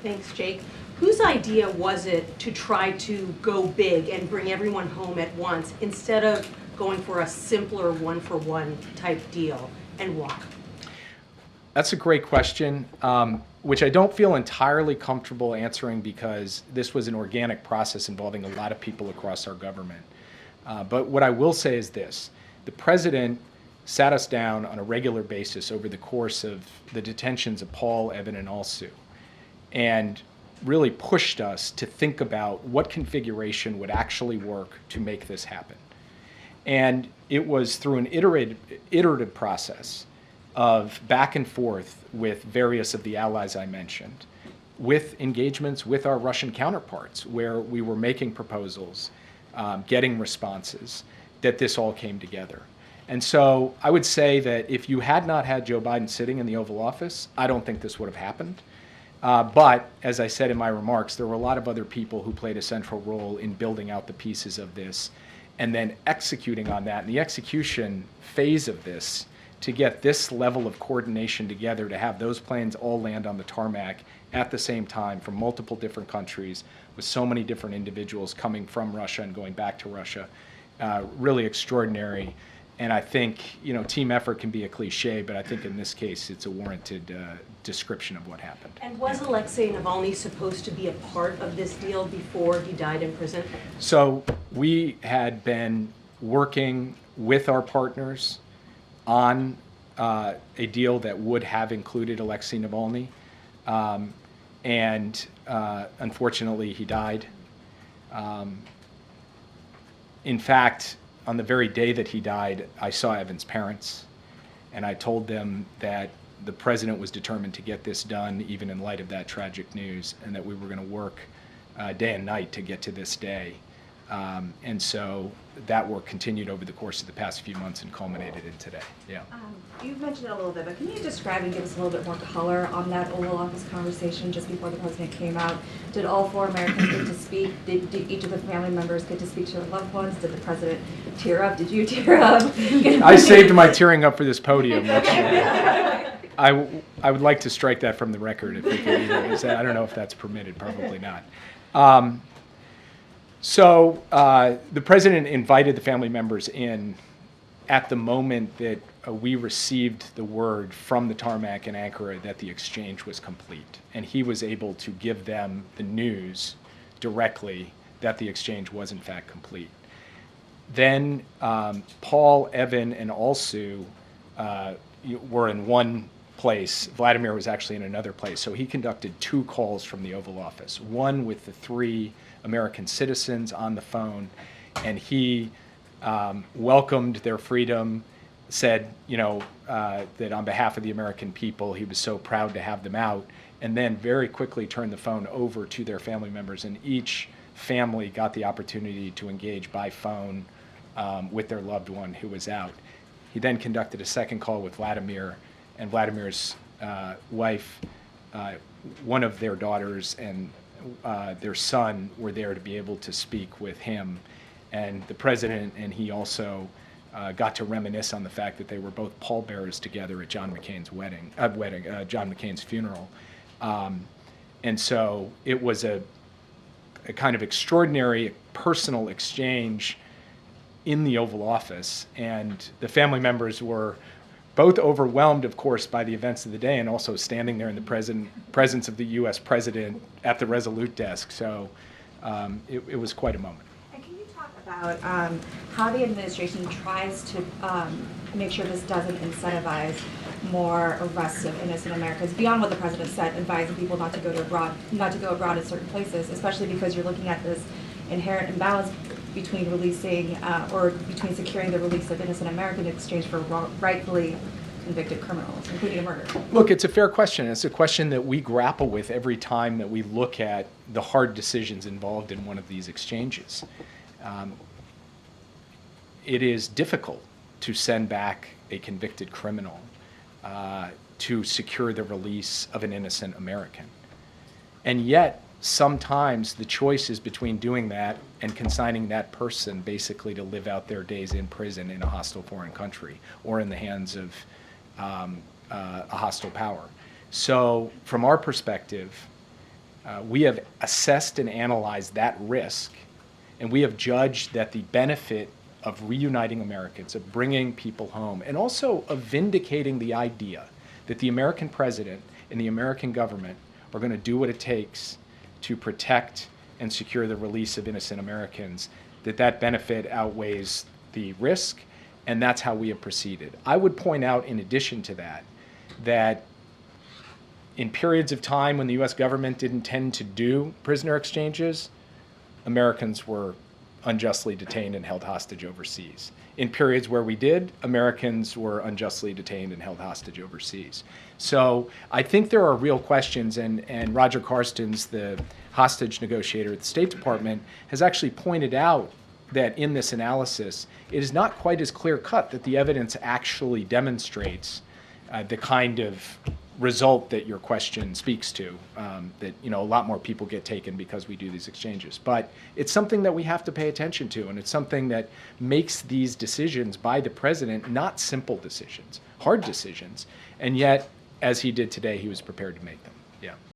Thanks, Jake. Whose idea was it to try to go big and bring everyone home at once instead of going for a simpler one-for-one type deal, and why? That's a great question, which I don't feel entirely comfortable answering because this was an organic process involving a lot of people across our government. But what I will say is this: the president sat us down on a regular basis over the course of the detentions of Paul, Evan, and Alsu, and really pushed us to think about what configuration would actually work to make this happen. And it was through an iterative process of back and forth with various of the allies I mentioned, with engagements with our Russian counterparts, where we were making proposals, getting responses, that this all came together. And so I would say that if you had not had Joe Biden sitting in the Oval Office, I don't think this would have happened. But as I said in my remarks, there were a lot of other people who played a central role in building out the pieces of this and then executing on that. And the execution phase of this, to get this level of coordination together, to have those planes all land on the tarmac at the same time from multiple different countries with so many different individuals coming from Russia and going back to Russia, really extraordinary. And I think, team effort can be a cliche, but I think in this case it's a warranted description of what happened. And was Alexei Navalny supposed to be a part of this deal before he died in prison? So we had been working with our partners on a deal that would have included Alexei Navalny, and unfortunately he died. In fact, on the very day that he died, I saw Evan's parents, and I told them that the president was determined to get this done, even in light of that tragic news, and that we were going to work day and night to get to this day. And so that work continued over the course of the past few months and culminated in today. Yeah. You've mentioned it a little bit, but can you describe and give us a little bit more color on that Oval Office conversation just before the president came out? Did all four Americans get to speak? Did each of the family members get to speak to their loved ones? Did the president tear up? Did you tear up? I saved my tearing up for this podium. Which, I would like to strike that from the record if we could. I don't know if that's permitted. Probably not. So the president invited the family members in at the moment that we received the word from the tarmac in Ankara that the exchange was complete. And he was able to give them the news directly that the exchange was in fact complete. Then Paul, Evan, and Alsu were in one place. Vladimir was actually in another place. So he conducted two calls from the Oval Office, one with the three American citizens on the phone, and he welcomed their freedom, said, that on behalf of the American people, he was so proud to have them out, and then very quickly turned the phone over to their family members, and each family got the opportunity to engage by phone with their loved one who was out. He then conducted a second call with Vladimir, and Vladimir's wife, one of their daughters, and their son were there to be able to speak with him. And the president and he also got to reminisce on the fact that they were both pallbearers together at John McCain's John McCain's funeral. And so it was a kind of extraordinary personal exchange in the Oval Office. And the family members were both overwhelmed, of course, by the events of the day and also standing there in the presence of the U.S. president at the Resolute desk. So it was quite a moment. And can you talk about how the administration tries to make sure this doesn't incentivize more arrests of innocent Americans, beyond what the president said, advising people not to go abroad in certain places, especially because you're looking at this inherent imbalance between releasing or between securing the release of innocent Americans in exchange for rightfully convicted criminals, including a murder? Look, it's a fair question. It's a question that we grapple with every time that we look at the hard decisions involved in one of these exchanges. It is difficult to send back a convicted criminal to secure the release of an innocent American. And yet, sometimes the choice is between doing that and consigning that person basically to live out their days in prison in a hostile foreign country or in the hands of a hostile power. So from our perspective, We have assessed and analyzed that risk, and we have judged that the benefit of reuniting Americans, of bringing people home, and also of vindicating the idea that the American president and the American government are going to do what it takes to protect and secure the release of innocent Americans, that benefit outweighs the risk, and that's how we have proceeded. I would point out, in addition to that, that in periods of time when the U.S. government didn't tend to do prisoner exchanges, Americans were unjustly detained and held hostage overseas. In periods where we did, Americans were unjustly detained and held hostage overseas. So I think there are real questions, and Roger Carstens, the hostage negotiator at the State Department, has actually pointed out that in this analysis, it is not quite as clear-cut that the evidence actually demonstrates the kind of result that your question speaks to, that a lot more people get taken because we do these exchanges. But it's something that we have to pay attention to, and it's something that makes these decisions by the president not simple decisions, hard decisions, and yet, as he did today, he was prepared to make them. Yeah.